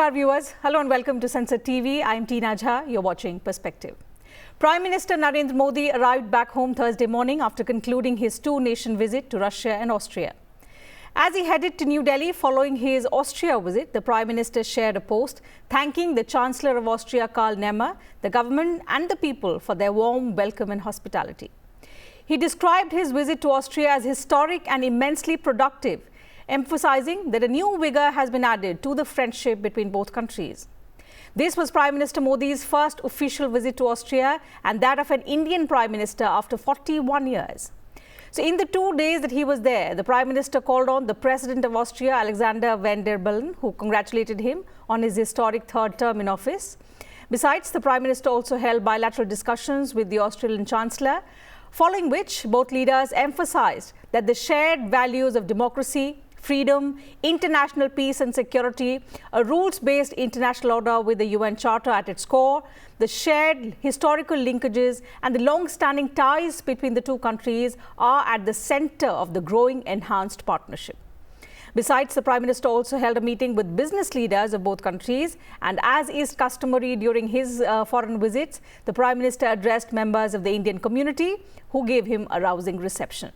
Namaskar viewers, hello and welcome to Sansad TV. I am Tina Jha, you're watching Perspective. Prime Minister Narendra Modi arrived back home Thursday morning after concluding his two-nation visit to Russia and Austria. As he headed to New Delhi following his Austria visit, the Prime Minister shared a post thanking the Chancellor of Austria, Karl Nehammer, the government and the people for their warm welcome and hospitality. He described his visit to Austria as historic and immensely productive, emphasizing that a new vigour has been added to the friendship between both countries. This was Prime Minister Modi's first official visit to Austria and that of an Indian Prime Minister after 41 years. So in the 2 days that he was there, the Prime Minister called on the President of Austria, Alexander Van der Bellen, who congratulated him on his historic third term in office. Besides, the Prime Minister also held bilateral discussions with the Australian Chancellor, following which both leaders emphasized that the shared values of democracy, freedom, international peace and security, a rules-based international order with the UN Charter at its core, the shared historical linkages and the long-standing ties between the two countries are at the center of the growing enhanced partnership. Besides, the Prime Minister also held a meeting with business leaders of both countries, and as is customary during his foreign visits, the Prime Minister addressed members of the Indian community who gave him a rousing reception.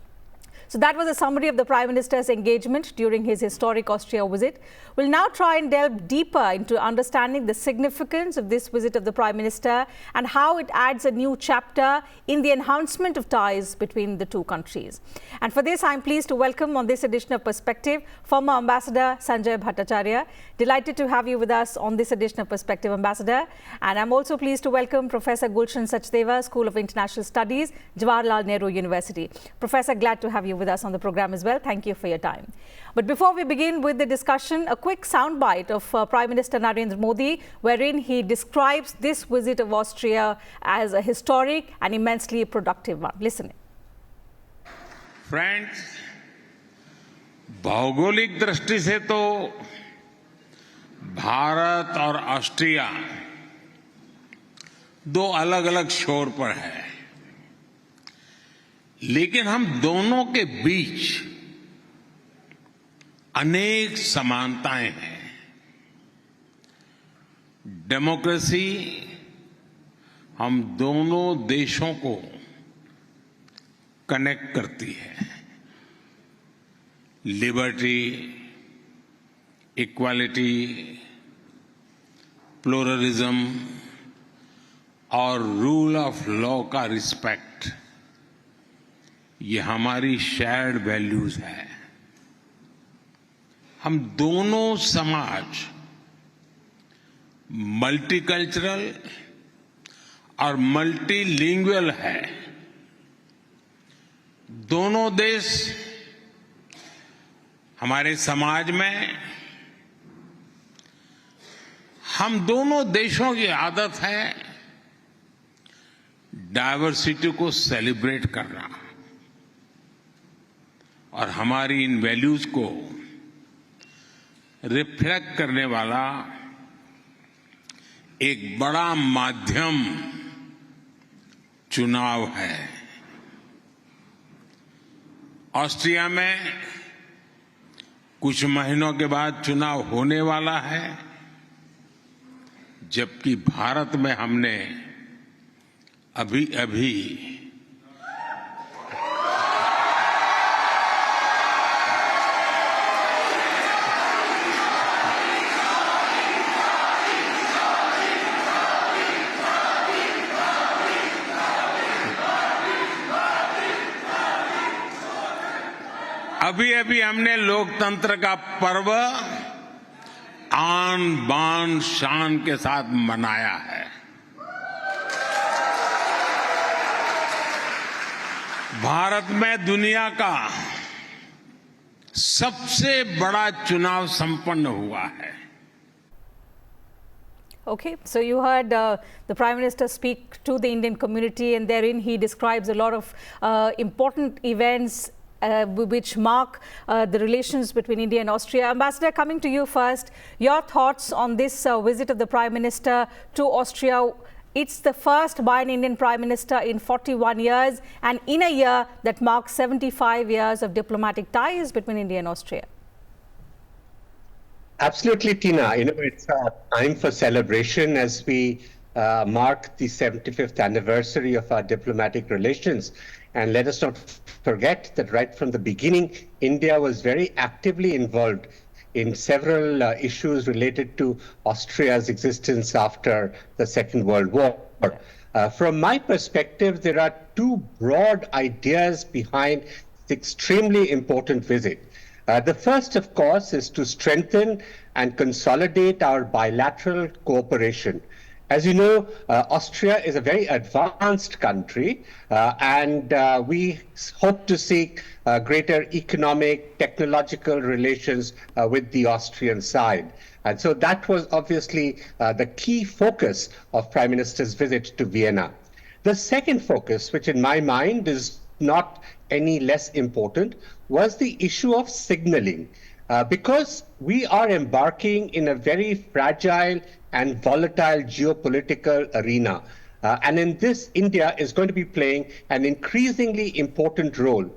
So that was a summary of the Prime Minister's engagement during his historic Austria visit. We'll now try and delve deeper into understanding the significance of this visit of the Prime Minister and how it adds a new chapter in the enhancement of ties between the two countries. And for this, I'm pleased to welcome on this edition of Perspective, former Ambassador Sanjay Bhattacharya. Delighted to have you with us on this edition of Perspective, Ambassador. And I'm also pleased to welcome Professor Gulshan Sachdeva, School of International Studies, Jawaharlal Nehru University. Professor, glad to have you with us on the program as well. Thank you for your time. But before we begin with the discussion, a quick soundbite of Prime Minister Narendra Modi, wherein he describes this visit of Austria as a historic and immensely productive one. Listen. Friends, भौगोलिक दृष्टि से तो भारत और Austria दो अलग-अलग छोर पर है, लेकिन हम दोनों के बीच अनेक समानताएं हैं। डेमोक्रेसी हम दोनों देशों को कनेक्ट करती है। लिबर्टी, इक्वालिटी, प्लुरलिज्म और रूल ऑफ लॉ का रिस्पेक्ट, ये हमारी शेयर्ड वैल्यूज है। हम दोनों समाज मल्टीकल्चरल और मल्टीलिंगुअल है। दोनों देश हमारे समाज में, हम दोनों देशों की आदत है डाइवर्सिटी को सेलिब्रेट करना, और हमारी इन वैल्यूज को रिफ्लेक्ट करने वाला एक बड़ा माध्यम चुनाव है। ऑस्ट्रिया में कुछ महीनों के बाद चुनाव होने वाला है, जबकि भारत में हमने अभी हमने लोकतंत्र का पर्व आन बान शान के साथ मनाया है। भारत में दुनिया का सबसे बड़ा चुनाव संपन्न हुआ है। Okay, so you heard the Prime Minister speak to the Indian community, and therein he describes a lot of important events which mark the relations between India and Austria. Ambassador, coming to you first, your thoughts on this visit of the Prime Minister to Austria. It's the first by an Indian Prime Minister in 41 years and in a year that marks 75 years of diplomatic ties between India and Austria. Absolutely, Tina. It's a time for celebration as we mark the 75th anniversary of our diplomatic relations. And let us not forget that right from the beginning, India was very actively involved in several issues related to Austria's existence after the Second World War. From my perspective, there are two broad ideas behind this extremely important visit. The first, of course, is to strengthen and consolidate our bilateral cooperation. As you know, Austria is a very advanced country, and we hope to seek greater economic, technological relations with the Austrian side. And so that was obviously the key focus of Prime Minister's visit to Vienna. The second focus, which in my mind is not any less important, was the issue of signaling. Because we are embarking in a very fragile and volatile geopolitical arena. And in this, India is going to be playing an increasingly important role.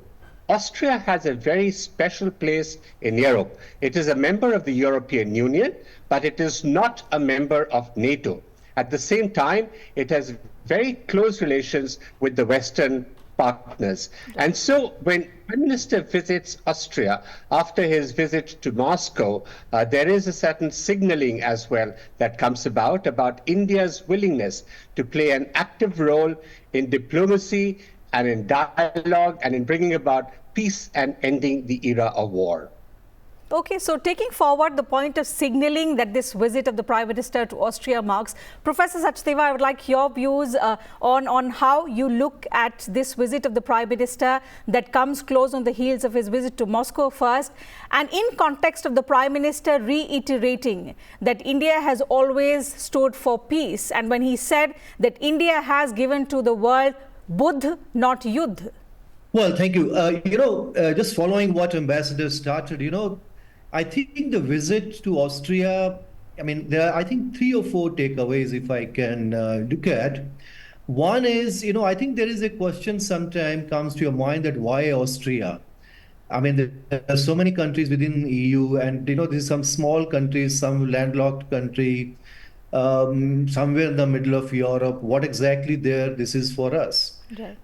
Austria has a very special place in Europe. It is a member of the European Union, but it is not a member of NATO. At the same time, it has very close relations with the Western partners. And so when Prime Minister visits Austria after his visit to Moscow, there is a certain signaling as well that comes about India's willingness to play an active role in diplomacy and in dialogue and in bringing about peace and ending the era of war. Okay, so taking forward the point of signaling that this visit of the Prime Minister to Austria marks, Professor Sachdeva, I would like your views on how you look at this visit of the Prime Minister that comes close on the heels of his visit to Moscow first, and in context of the Prime Minister reiterating that India has always stood for peace, and when he said that India has given to the world Buddh, not Yudh. Well, thank you. Just following what Ambassador started, I think the visit to Austria, there are, I think, 3 or 4 takeaways if I can look at. One is, I think there is a question sometimes comes to your mind that why Austria? There are so many countries within EU and, there's some small countries, some landlocked country, somewhere in the middle of Europe. What exactly this is for us? Right.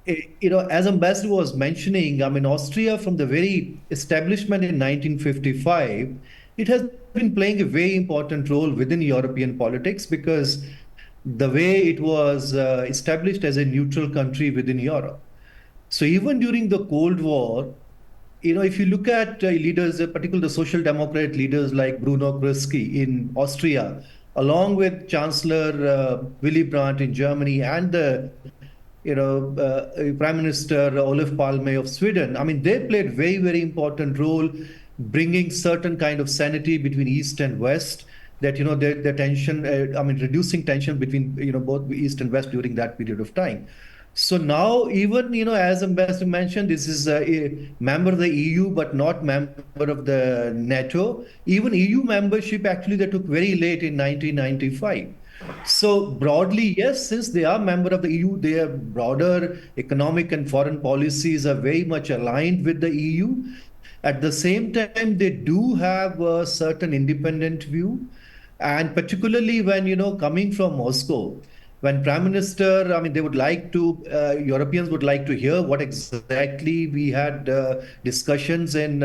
As Ambassador was mentioning, Austria from the very establishment in 1955, it has been playing a very important role within European politics because the way it was established as a neutral country within Europe. So even during the Cold War, if you look at leaders, particularly the social democrat leaders like Bruno Kreisky in Austria, along with Chancellor Willy Brandt in Germany and the Prime Minister Olof Palme of Sweden, they played very, very important role bringing certain kind of sanity between East and West, that, the tension, reducing tension between, both East and West during that period of time. So now even, as Ambassador mentioned, this is a member of the EU, but not member of the NATO. Even EU membership, actually, they took very late in 1995. So broadly, yes, since they are member of the EU, their broader economic and foreign policies are very much aligned with the EU. At the same time, they do have a certain independent view. And particularly when, coming from Moscow, when Prime Minister, they would like to, Europeans would like to hear what exactly we had discussions in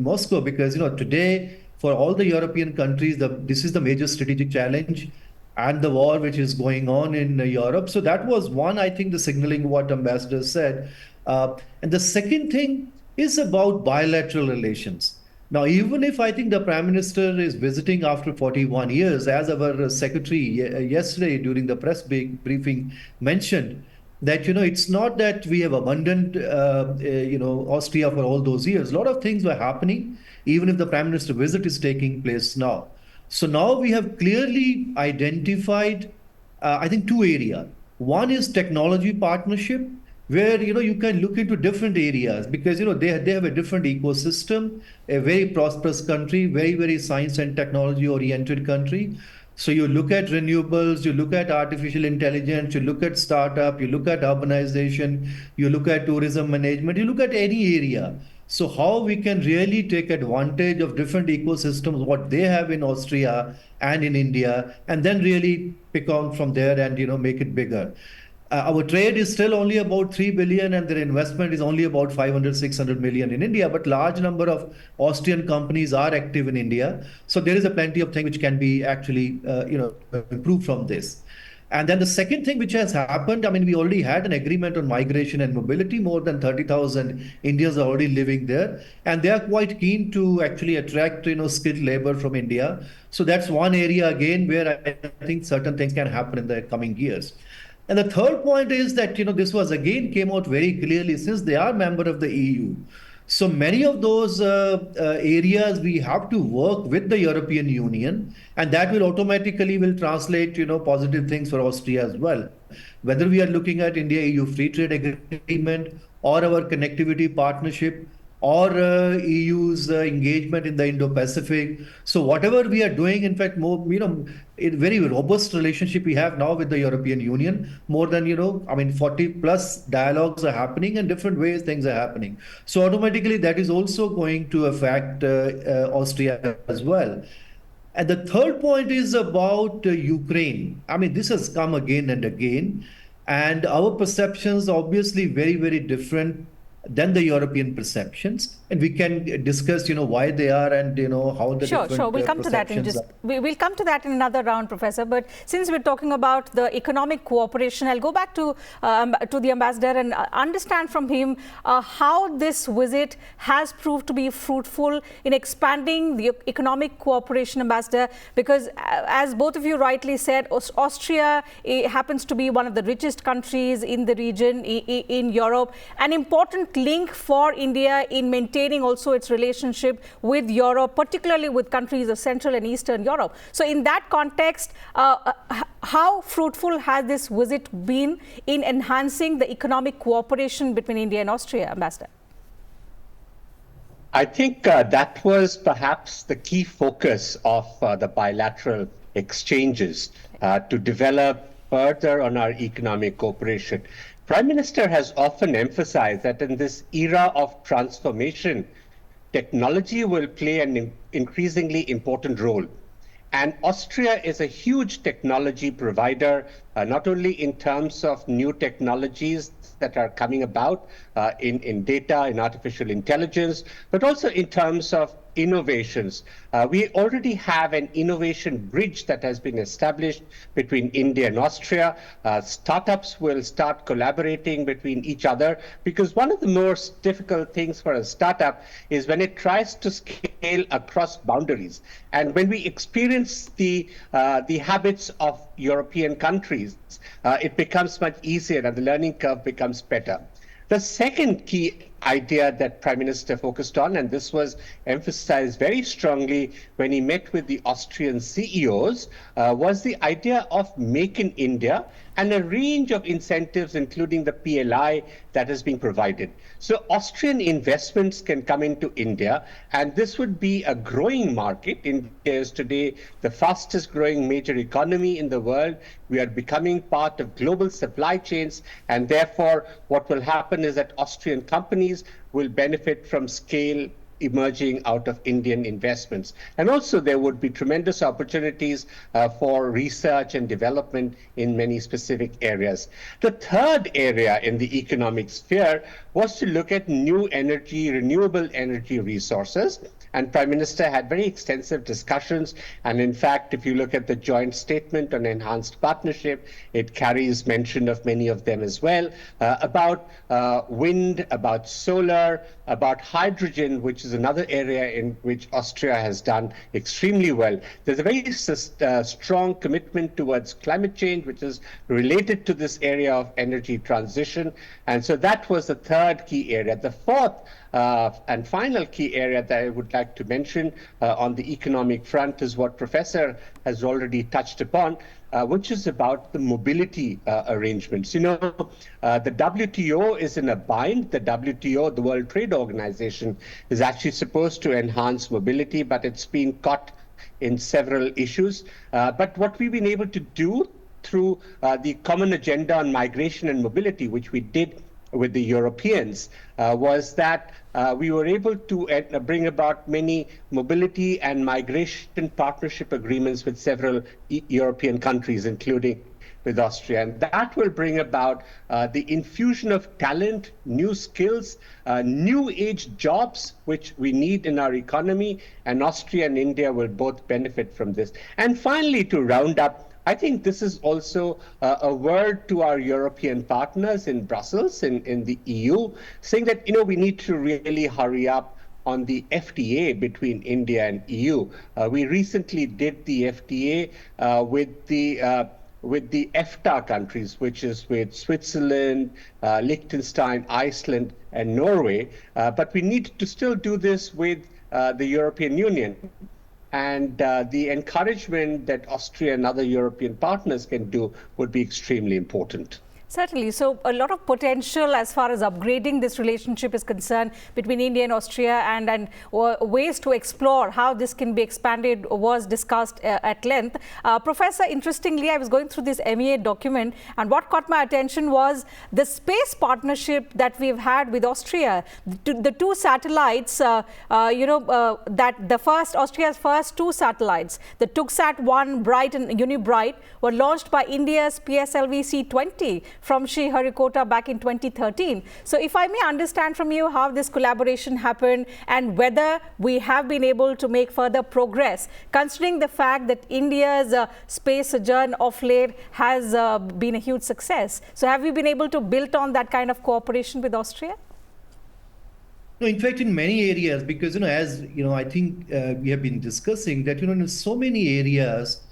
Moscow, because, today, for all the European countries, this is the major strategic challenge and the war which is going on in Europe. So that was one, I think, the signaling what Ambassador said. And the second thing is about bilateral relations. Now, even if I think the Prime Minister is visiting after 41 years, as our Secretary yesterday during the press briefing mentioned, that, it's not that we have abandoned, Austria for all those years. A lot of things were happening, even if the Prime Minister visit is taking place now. So now we have clearly identified, I think, 2 areas. One is technology partnership, where, you can look into different areas because, they have a different ecosystem, a very prosperous country, very, very science and technology oriented country. So you look at renewables, you look at artificial intelligence, you look at startup, you look at urbanization, you look at tourism management, you look at any area. So how we can really take advantage of different ecosystems, what they have in Austria and in India, and then really pick on from there and make it bigger. Our trade is still only about 3 billion and their investment is only about 500, 600 million in India, but large number of Austrian companies are active in India. So there is a plenty of things which can be actually, improved from this. And then the second thing which has happened, I mean, we already had an agreement on migration and mobility. More than 30,000 Indians are already living there, and they are quite keen to actually attract, skilled labor from India. So that's one area again where I think certain things can happen in the coming years. And the third point is that, this was again came out very clearly since they are member of the EU. So many of those areas we have to work with the European Union, and that will automatically will translate, positive things for Austria as well. Whether we are looking at India-EU free trade agreement or our connectivity partnership or EU's engagement in the Indo-Pacific. So whatever we are doing, in fact, more, a very robust relationship we have now with the European Union. More than, 40 plus dialogues are happening and different ways things are happening. So automatically that is also going to affect Austria as well. And the third point is about Ukraine. I mean, this has come again and again, and our perceptions obviously very, very different than the European perceptions, and we can discuss, why they are and how the Sure. We'll come to that in just. We'll come to that in another round, Professor. But since we're talking about the economic cooperation, I'll go back to the ambassador and understand from him how this visit has proved to be fruitful in expanding the economic cooperation, ambassador. Because as both of you rightly said, Austria happens to be one of the richest countries in the region, in Europe, an important link for India in maintaining also its relationship with Europe, particularly with countries of Central and Eastern Europe. So in that context, how fruitful has this visit been in enhancing the economic cooperation between India and Austria, Ambassador? I think that was perhaps the key focus of the bilateral exchanges to develop further on our economic cooperation. Prime Minister has often emphasized that in this era of transformation, technology will play an increasingly important role. And Austria is a huge technology provider, not only in terms of new technologies that are coming about in data, in artificial intelligence, but also in terms of innovations. We already have an innovation bridge that has been established between India and Austria. Startups will start collaborating between each other, because one of the most difficult things for a startup is when it tries to scale across boundaries. And when we experience the habits of European countries, it becomes much easier and the learning curve becomes better. The second key idea that Prime Minister focused on, and this was emphasized very strongly when he met with the Austrian CEOs, was the idea of Make in India and a range of incentives, including the PLI that is being provided. So Austrian investments can come into India, and this would be a growing market. India is today the fastest growing major economy in the world. We are becoming part of global supply chains, and therefore what will happen is that Austrian companies will benefit from scale emerging out of Indian investments. And also there would be tremendous opportunities for research and development in many specific areas. The third area in the economic sphere was to look at new energy, renewable energy resources. And Prime Minister had very extensive discussions. And in fact, if you look at the joint statement on enhanced partnership, it carries mention of many of them as well, about wind, about solar, about hydrogen, which is another area in which Austria has done extremely well. There's a very strong commitment towards climate change, which is related to this area of energy transition. And so that was the third key area. The fourth and final key area that I would like to mention on the economic front is what Professor has already touched upon, which is about the mobility arrangements. The WTO is in a bind. The WTO, the World Trade Organization, is actually supposed to enhance mobility, but it's been caught in several issues. But what we've been able to do through the Common Agenda on Migration and Mobility, which we did with the Europeans was that we were able to bring about many mobility and migration partnership agreements with several European countries, including with Austria. And that will bring about the infusion of talent, new skills, new age jobs, which we need in our economy. And Austria and India will both benefit from this. And finally, to round up, I think this is also a word to our European partners in Brussels, in the EU, saying that, we need to really hurry up on the FTA between India and EU. We recently did the FTA with the EFTA countries, which is with Switzerland, Liechtenstein, Iceland, and Norway. But we need to still do this with the European Union. And the encouragement that Austria and other European partners can do would be extremely important. Certainly. So a lot of potential as far as upgrading this relationship is concerned between India and Austria, and ways to explore how this can be expanded was discussed at length. Professor, interestingly, I was going through this MEA document, and what caught my attention was the space partnership that we've had with Austria. The two satellites, that the first, Austria's first two satellites, the TugSat-1 Bright and UniBright, were launched by India's PSLV C-20 from Sriharikota back in 2013. So if I may understand from you how this collaboration happened and whether we have been able to make further progress, considering the fact that India's space sojourn of late has been a huge success. So have we been able to build on that kind of cooperation with Austria? No, in fact, in many areas, because, as, I think we have been discussing that, in so many areas,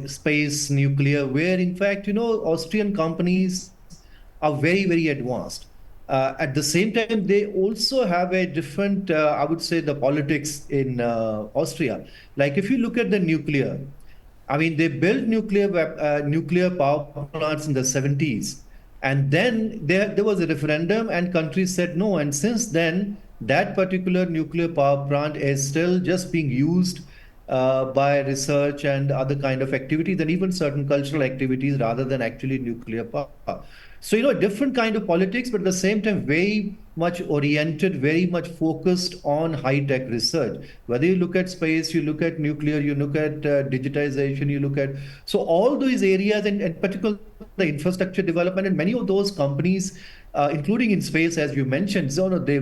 space, nuclear, where in fact, Austrian companies are very, very advanced. At the same time, they also have a different, I would say, the politics in Austria. Like if you look at the nuclear, I mean, they built nuclear power plants in the 70s. And then there was a referendum and countries said no. And since then, that particular nuclear power plant is still just being used by research and other kind of activities, and even certain cultural activities rather than actually nuclear power. So, different kind of politics, but at the same time, very much oriented, very much focused on high-tech research. Whether you look at space, you look at nuclear, you look at digitization, you look at... So all those areas, and particularly the infrastructure development, and many of those companies, including in space, as you mentioned,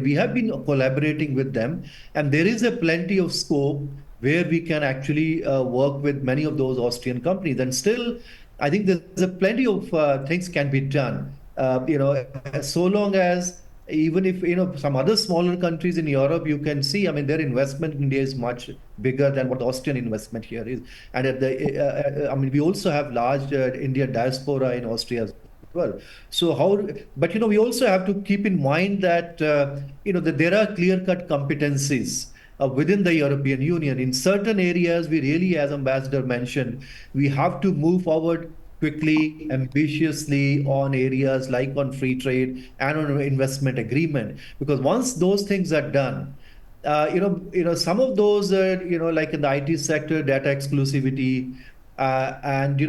we have been collaborating with them, and there is a plenty of scope where we can actually work with many of those Austrian companies. And still, I think there's a plenty of things can be done, so long as, even if, some other smaller countries in Europe, you can see, I mean, their investment in India is much bigger than what Austrian investment here is. And we also have large Indian diaspora in Austria as well. So but we also have to keep in mind that, that there are clear-cut competencies within the European Union. In certain areas, we really, as Ambassador mentioned, we have to move forward quickly, ambitiously on areas like on free trade and on investment agreement. Because once those things are done, some of those, like in the IT sector, data exclusivity, and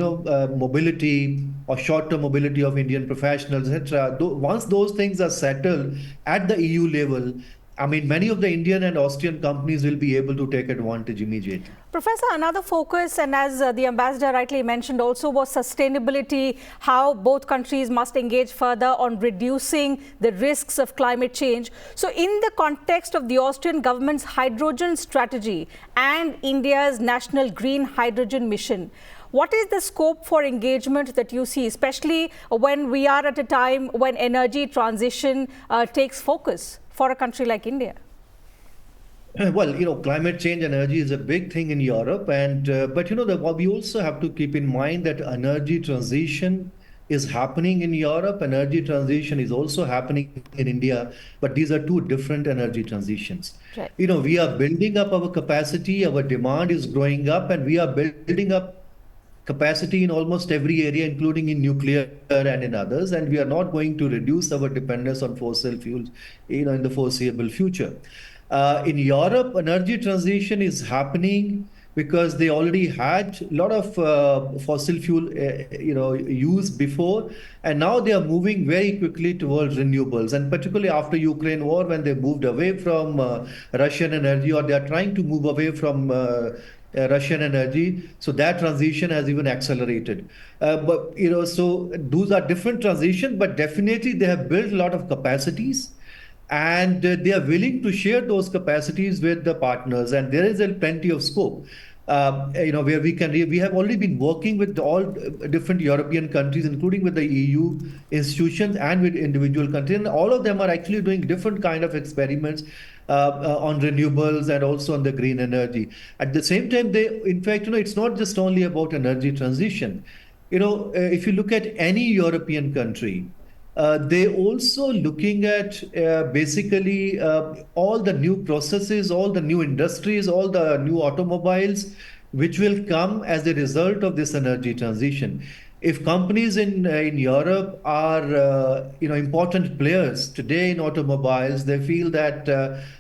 mobility or short-term mobility of Indian professionals, etc. Once those things are settled at the EU level, I mean, many of the Indian and Austrian companies will be able to take advantage immediately. Professor, another focus, and as the ambassador rightly mentioned also, was sustainability, how both countries must engage further on reducing the risks of climate change. So in the context of the Austrian government's hydrogen strategy and India's national green hydrogen mission, what is the scope for engagement that you see, especially when we are at a time when energy transition takes focus for a country like India? Well, climate change and energy is a big thing in Europe, and but we also have to keep in mind that energy transition is happening in Europe. Energy transition is also happening in India, but these are two different energy transitions. Right. We are building up our capacity, our demand is growing up, and we are building up capacity in almost every area, including in nuclear and in others, and we are not going to reduce our dependence on fossil fuels, in the foreseeable future. In Europe, energy transition is happening because they already had a lot of fossil fuel use before, and now they are moving very quickly towards renewables, and particularly after Ukraine war, when they moved away from Russian energy, or they are trying to move away from Russian energy. So that transition has even accelerated. So those are different transitions, but definitely they have built a lot of capacities, and they are willing to share those capacities with the partners, and there is plenty of scope. Where we have already been working with all different European countries, including with the EU institutions and with individual countries, and all of them are actually doing different kind of experiments on renewables and also on the green energy. At the same time, in fact, it's not just only about energy transition. If you look at any European country, they also looking at basically all the new processes, all the new industries, all the new automobiles, which will come as a result of this energy transition. If companies in Europe are important players today in automobiles, they feel that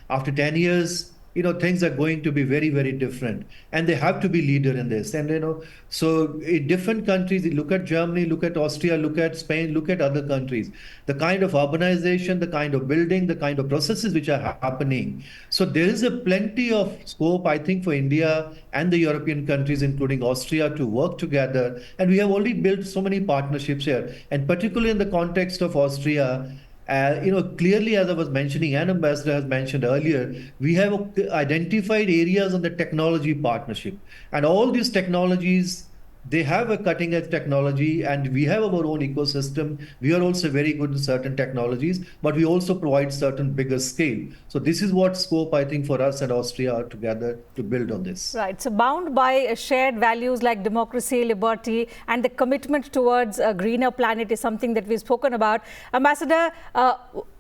after 10 years, things are going to be very, very different, and they have to be leader in this. And so in different countries, look at Germany, look at Austria, look at Spain, look at other countries, the kind of urbanization, the kind of building, the kind of processes which are happening. So there is a plenty of scope, I think, for India and the European countries, including Austria, to work together. And we have already built so many partnerships here, and particularly in the context of Austria. Clearly, as I was mentioning, and Ambassador has mentioned earlier, we have identified areas on the technology partnership. And all these technologies, they have a cutting edge technology, and we have our own ecosystem. We are also very good in certain technologies, but we also provide certain bigger scale. So this is what scope, I think, for us and Austria are together to build on this. Right. So bound by shared values like democracy, liberty, and the commitment towards a greener planet is something that we've spoken about. Ambassador,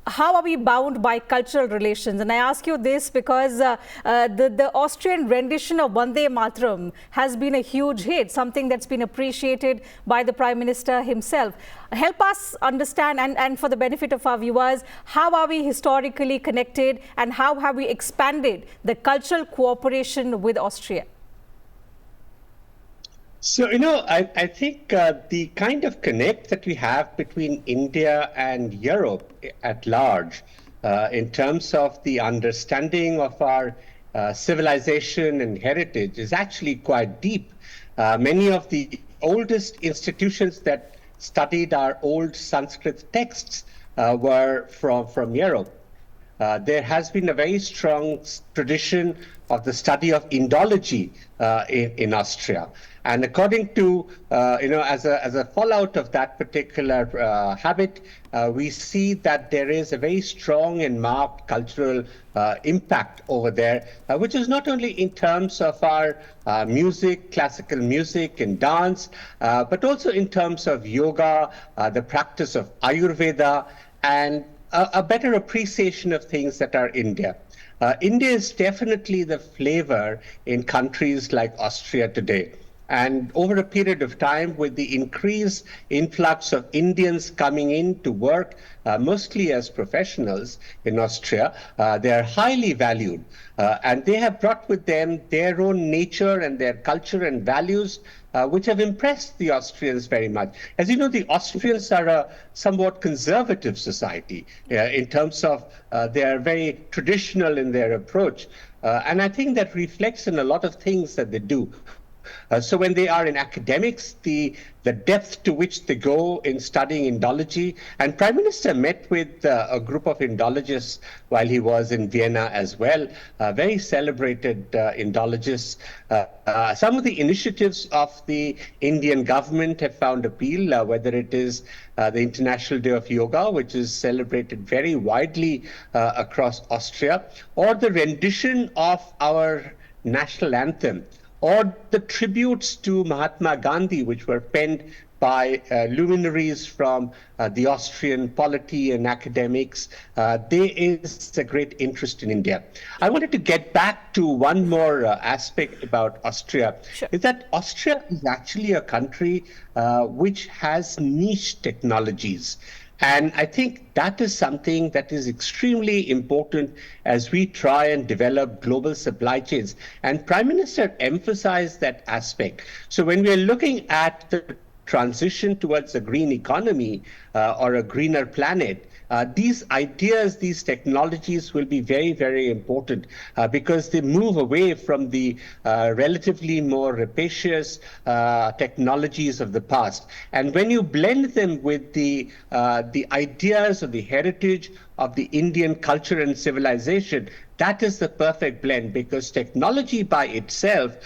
how are we bound by cultural relations? And I ask you this because the Austrian rendition of Vande Mataram has been a huge hit, something that's been appreciated by the Prime Minister himself. Help us understand, and for the benefit of our viewers, how are we historically connected, and how have we expanded the cultural cooperation with Austria? So, I think the kind of connect that we have between India and Europe at large, in terms of the understanding of our civilization and heritage, is actually quite deep. Many of the oldest institutions that studied our old Sanskrit texts were from Europe. There has been a very strong tradition of the study of Indology in Austria. And according to, as a fallout of that particular habit, we see that there is a very strong and marked cultural impact over there, which is not only in terms of our music, classical music and dance, but also in terms of yoga, the practice of Ayurveda, and a better appreciation of things that are India. India is definitely the flavor in countries like Austria today. And over a period of time, with the increased influx of Indians coming in to work, mostly as professionals in Austria, they are highly valued. And they have brought with them their own nature and their culture and values, which have impressed the Austrians very much. As you know, the Austrians are a somewhat conservative society in terms of they are very traditional in their approach. And I think that reflects in a lot of things that they do. So when they are in academics, the depth to which they go in studying Indology, and Prime Minister met with a group of Indologists while he was in Vienna as well, very celebrated Indologists. Some of the initiatives of the Indian government have found appeal, whether it is the International Day of Yoga, which is celebrated very widely across Austria, or the rendition of our national anthem, or the tributes to Mahatma Gandhi, which were penned by luminaries from the Austrian polity and academics. There is a great interest in India. I wanted to get back to one more aspect about Austria, Sure. is that Austria is actually a country which has niche technologies. And I think that is something that is extremely important as we try and develop global supply chains. And Prime Minister emphasized that aspect. So when we are looking at the transition towards a green economy or a greener planet, these ideas, these technologies will be very, very important because they move away from the relatively more rapacious technologies of the past. And when you blend them with the ideas of the heritage of the Indian culture and civilization, that is the perfect blend, because technology by itself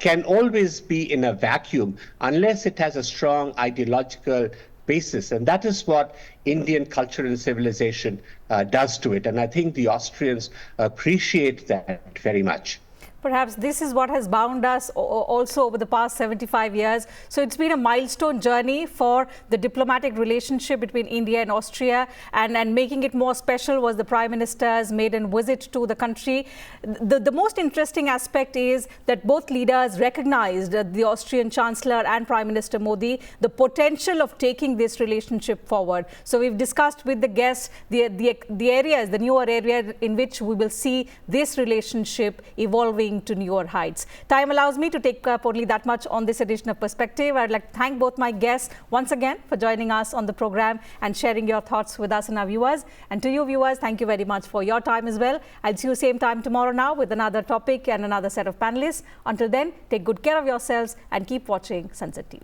can always be in a vacuum unless it has a strong ideological basis. And that is what Indian culture and civilization does to it. And I think the Austrians appreciate that very much. Perhaps this is what has bound us also over the past 75 years. So it's been a milestone journey for the diplomatic relationship between India and Austria, and making it more special was the Prime Minister's maiden visit to the country. The most interesting aspect is that both leaders recognized, the Austrian Chancellor and Prime Minister Modi, the potential of taking this relationship forward. So we've discussed with the guests the areas, the newer areas in which we will see this relationship evolving to newer heights. Time allows me to take up only that much on this edition of Perspective. I'd like to thank both my guests once again for joining us on the program and sharing your thoughts with us and our viewers. And to you viewers, thank you very much for your time as well. I'll see you same time tomorrow now with another topic and another set of panelists. Until then, take good care of yourselves and keep watching Sansad TV.